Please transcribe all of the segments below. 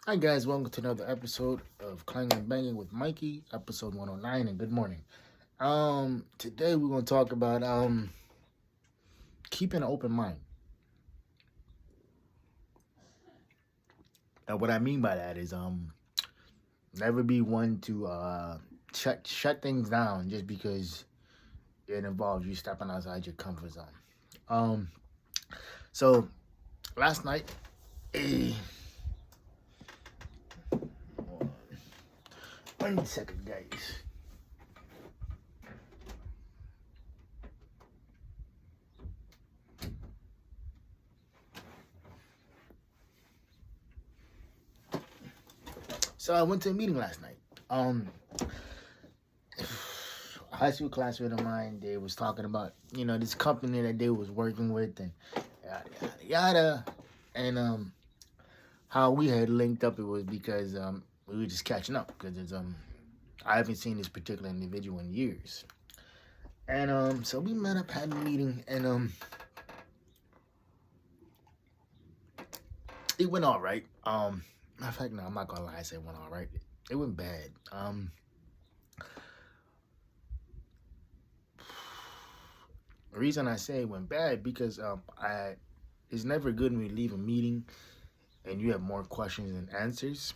Hi guys, welcome to another episode of Clangin Bangin with Mikey, episode 109, and good morning. Today we're gonna talk about keeping an open mind. Now what I mean by that is never be one to shut things down just because it involves you stepping outside your comfort zone. Um so last night eh, 1 second guys. So I went to a meeting last night. A high school classmate of mine, they was talking about, this company that they was working with and yada yada yada. And how we had linked up it was because we were just catching up because it's I haven't seen this particular individual in years. And so we met up, had a meeting, and it went all right. Matter of fact, no, I'm not gonna lie, I said it went all right. It went bad. The reason I say it went bad because I it's never good when you leave a meeting and you have more questions than answers,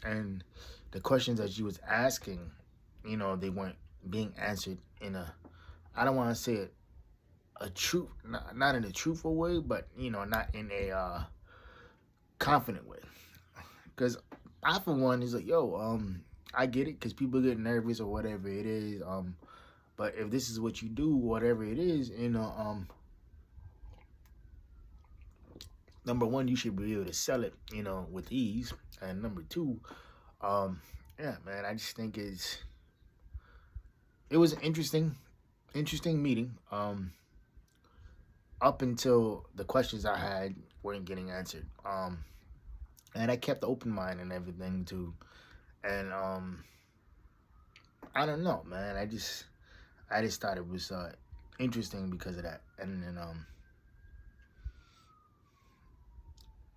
and the questions that you was asking, they weren't being answered in a, I don't want to say it a truth, not in a truthful way, but not in a confident way. Because I for one is like, yo, I get it because people get nervous or whatever it is, but if this is what you do, whatever it is, number one, you should be able to sell it, with ease, and number two, yeah, man, I just think it was an interesting meeting. Up until the questions I had weren't getting answered. And I kept the open mind and everything too. And I don't know, man. I just thought it was interesting because of that. And then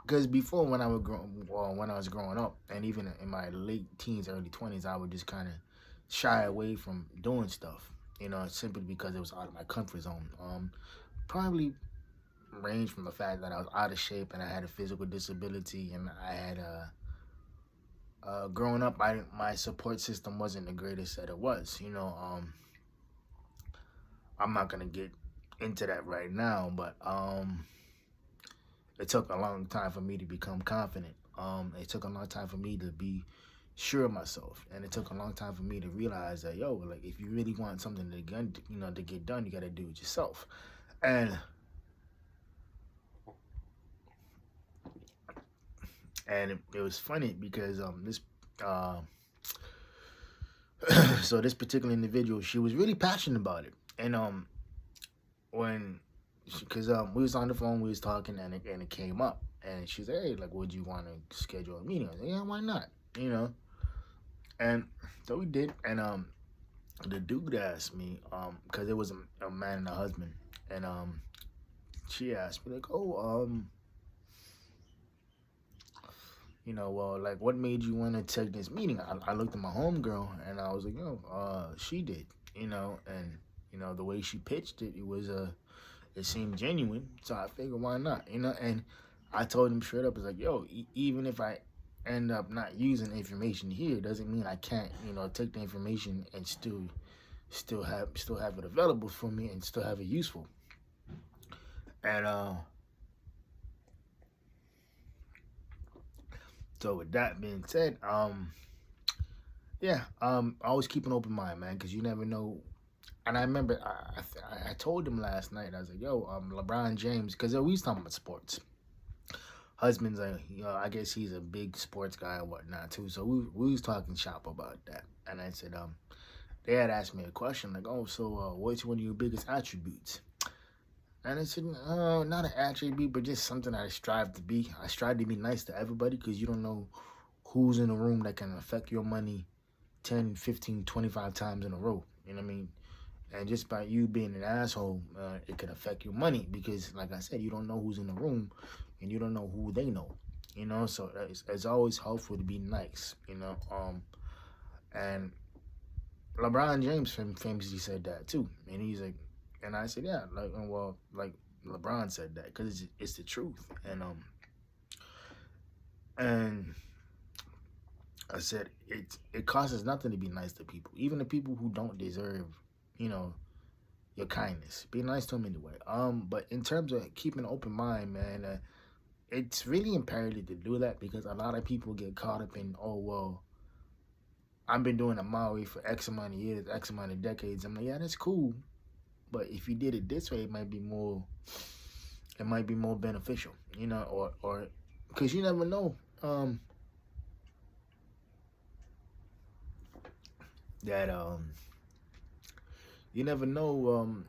because before when I was growing up, and even in my late teens, early 20s, I would just kind of shy away from doing stuff. Simply because it was out of my comfort zone. Probably ranged from the fact that I was out of shape and I had a physical disability, and I had growing up, my support system wasn't the greatest that it was. I'm not gonna get into that right now, but it took a long time for me to become confident. It took a long time for me to be sure of myself, and it took a long time for me to realize that, yo, like, if you really want something to get done, you got to do it yourself. And it was funny because this uh so this particular individual, she was really passionate about it. And when because we was on the phone, we was talking, and it came up, and she said, hey, like, would you want to schedule a meeting? I said, yeah, why not, and so we did. And the dude asked me, because it was a man and a husband, and she asked me, like, oh, well, like, what made you want to take this meeting? I looked at my homegirl, and I was like, she did, and the way she pitched it, it seemed genuine, so I figured, why not, and I told him straight up, it's like, yo, even if I end up not using the information here, doesn't mean I can't, take the information and still have it available for me and still have it useful. And so with that being said, yeah, always keep an open mind, man, because you never know. And I remember I told him last night, I was like, yo, LeBron James, because we was talking about sports. Husband's, I guess he's a big sports guy and whatnot too. So we was talking shop about that, and I said, they had asked me a question like, oh, so what's one of your biggest attributes? And I said, not an attribute, but just something I strive to be. I strive to be nice to everybody because you don't know who's in the room that can affect your money 10, 15, 25 times in a row. You know what I mean? And just by you being an asshole, it could affect your money because, like I said, you don't know who's in the room and you don't know who they know. you know. So it's always helpful to be nice, you know. And LeBron James famously said that too, and he's like, and I said, yeah, like, well, like LeBron said that because it's the truth, and I said it costs us nothing to be nice to people, even the people who don't deserve, you know, your kindness. Be nice to them anyway. But in terms of keeping an open mind, man, it's really imperative to do that because a lot of people get caught up in, oh well, I've been doing it my way for X amount of years, X amount of decades. I'm like, yeah, that's cool, but if you did it this way, it might be more beneficial, you know, or because you never know, that you never know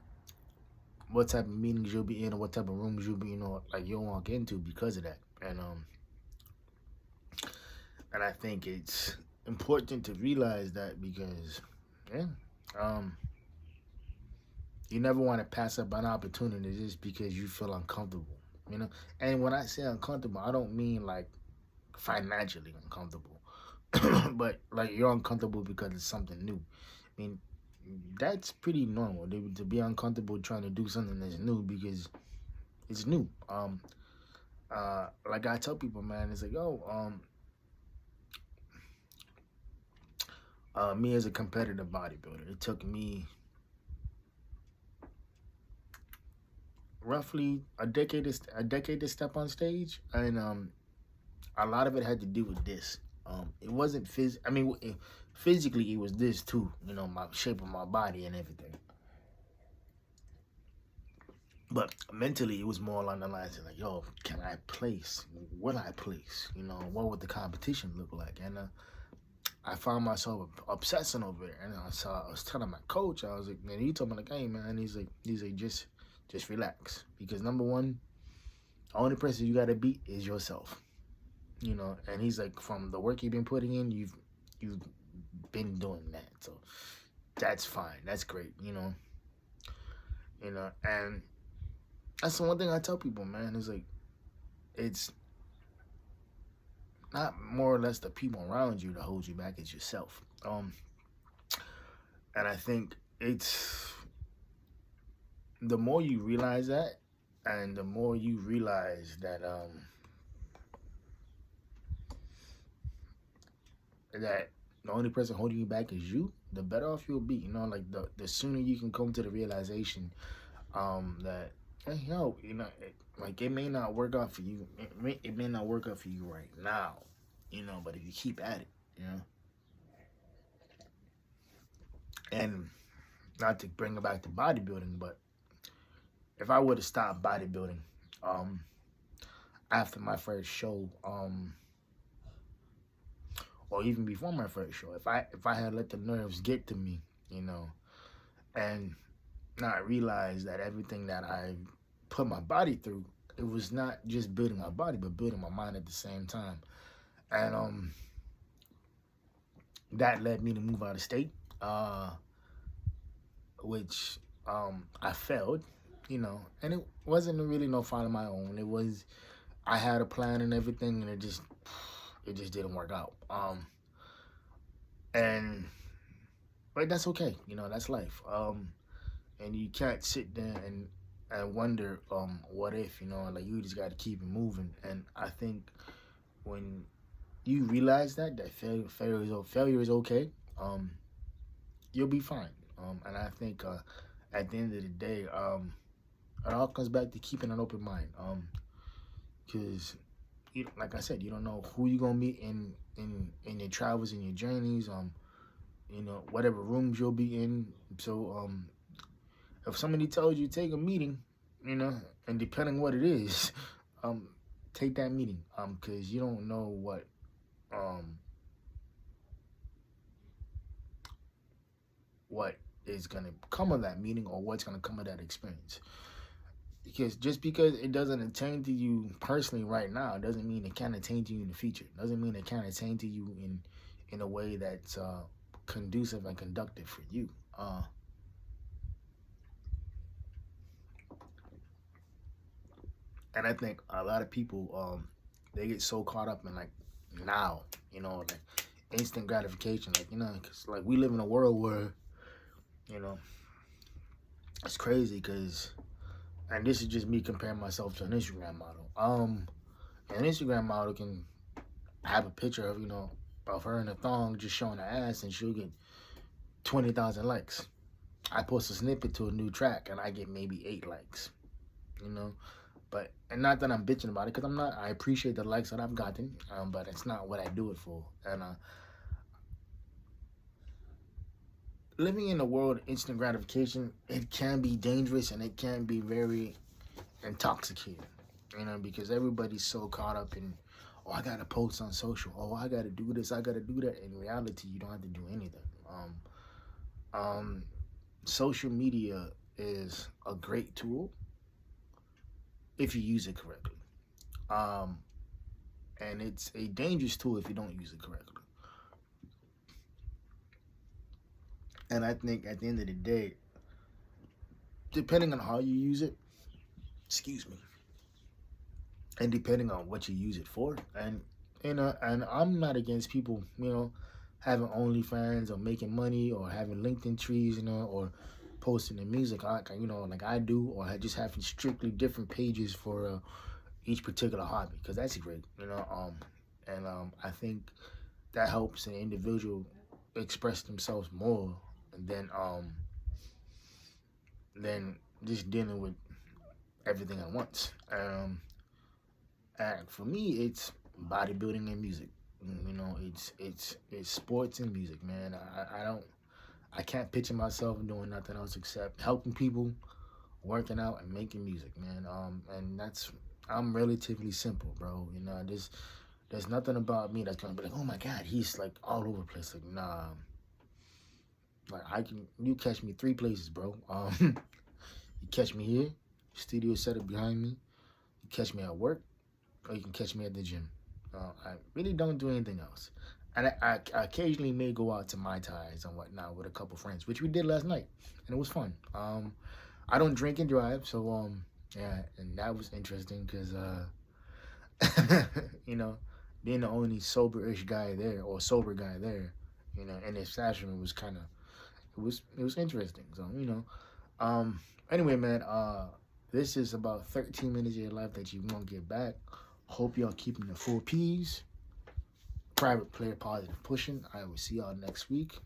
what type of meetings you'll be in or what type of rooms you'll be, you know, like you'll walk into because of that, and I think it's important to realize that because, yeah, um, you never want to pass up an opportunity just because you feel uncomfortable, you know. And when I say uncomfortable, I don't mean like financially uncomfortable, but like you're uncomfortable because it's something new. I mean, that's pretty normal to be uncomfortable trying to do something that's new because it's new. Like I tell people, man, it's like, oh, me as a competitive bodybuilder, it took me roughly a decade to step on stage, and a lot of it had to do with this. It wasn't I mean, physically it was this too. You know, my shape of my body and everything. But mentally, it was more along the lines of like, yo, can I place? Will I place? You know, what would the competition look like? And I found myself obsessing over it. And I was telling my coach, I was like, man, he told me like, hey, man, he's like, just relax, because number one, the only person you got to beat is yourself. You know, and he's like, from the work you've been putting in, you've been doing that, so that's fine, that's great. You know, and that's the one thing I tell people, man. Is like, it's not more or less the people around you that hold you back; it's yourself. And I think it's the more you realize that, and the more you realize that that the only person holding you back is you, the better off you'll be. You know, like the sooner you can come to the realization that, hey, yo, you know, like it may not work out for you. It may not work out for you right now, you know, but if you keep at it, you know, and not to bring it back to bodybuilding, but if I would have stopped bodybuilding, um, after my first show, or even before my first show, if I had let the nerves get to me, you know, and not realize that everything that I put my body through, it was not just building my body, but building my mind at the same time. And that led me to move out of state, which I failed, you know, and it wasn't really no fault of my own. It was, I had a plan and everything, and it just didn't work out. And but that's okay, you know, that's life. And you can't sit there and wonder, what if, you know, like you just got to keep it moving. And I think when you realize that failure is okay, you'll be fine. And I think at the end of the day, it all comes back to keeping an open mind. Because like I said, you don't know who you're gonna meet in your travels and your journeys. You know, whatever rooms you'll be in. So if somebody tells you take a meeting, you know, and depending what it is, take that meeting. Because you don't know what is gonna come of that meeting or what's gonna come of that experience. Because just because it doesn't attain to you personally right now doesn't mean it can't attain to you in the future. Doesn't mean it can't attain to you in a way that's conducive and conductive for you. And I think a lot of people they get so caught up in like now, like instant gratification, like because like we live in a world where you know it's crazy because, and this is just me comparing myself to an Instagram model. An Instagram model can have a picture of of her in a thong just showing her ass, and she'll get 20,000 likes. I post a snippet to a new track, and I get maybe 8 likes. But and not that I'm bitching about it, because I'm not. I appreciate the likes that I've gotten, but it's not what I do it for. And living in a world of instant gratification, it can be dangerous and it can be very intoxicating. Because everybody's so caught up in, oh, I gotta post on social. Oh, I gotta do this. I gotta do that. In reality, you don't have to do anything. Social media is a great tool if you use it correctly. And it's a dangerous tool if you don't use it correctly. And I think at the end of the day, depending on how you use it, excuse me, and depending on what you use it for, and and I'm not against people, having OnlyFans or making money or having LinkedIn trees, or posting their music, like I do, or just having strictly different pages for each particular hobby, because that's great, and I think that helps an individual express themselves more than just dealing with everything at once. And for me, it's bodybuilding and music. It's sports and music, man. I can't picture myself doing nothing else except helping people, working out, and making music, man. And I'm relatively simple, bro. There's nothing about me that's gonna be like, oh my God, he's like all over the place. Like, nah. Like you catch me 3 places, bro. You catch me here, studio setup behind me. You catch me at work, or you can catch me at the gym. I really don't do anything else. And I occasionally may go out to Mai Tais and whatnot with a couple friends, which we did last night, and it was fun. I don't drink and drive, so yeah, and that was interesting because being the only sober-ish guy there, or sober guy there, in his fashion was kind of it was interesting. So anyway, man, this is about 13 minutes of your life that you won't get back. Hope y'all keeping the 4 P's. Private player positive pushing. I will see y'all next week,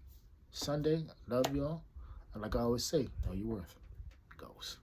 Sunday. Love y'all. And like I always say, know your worth. Goes.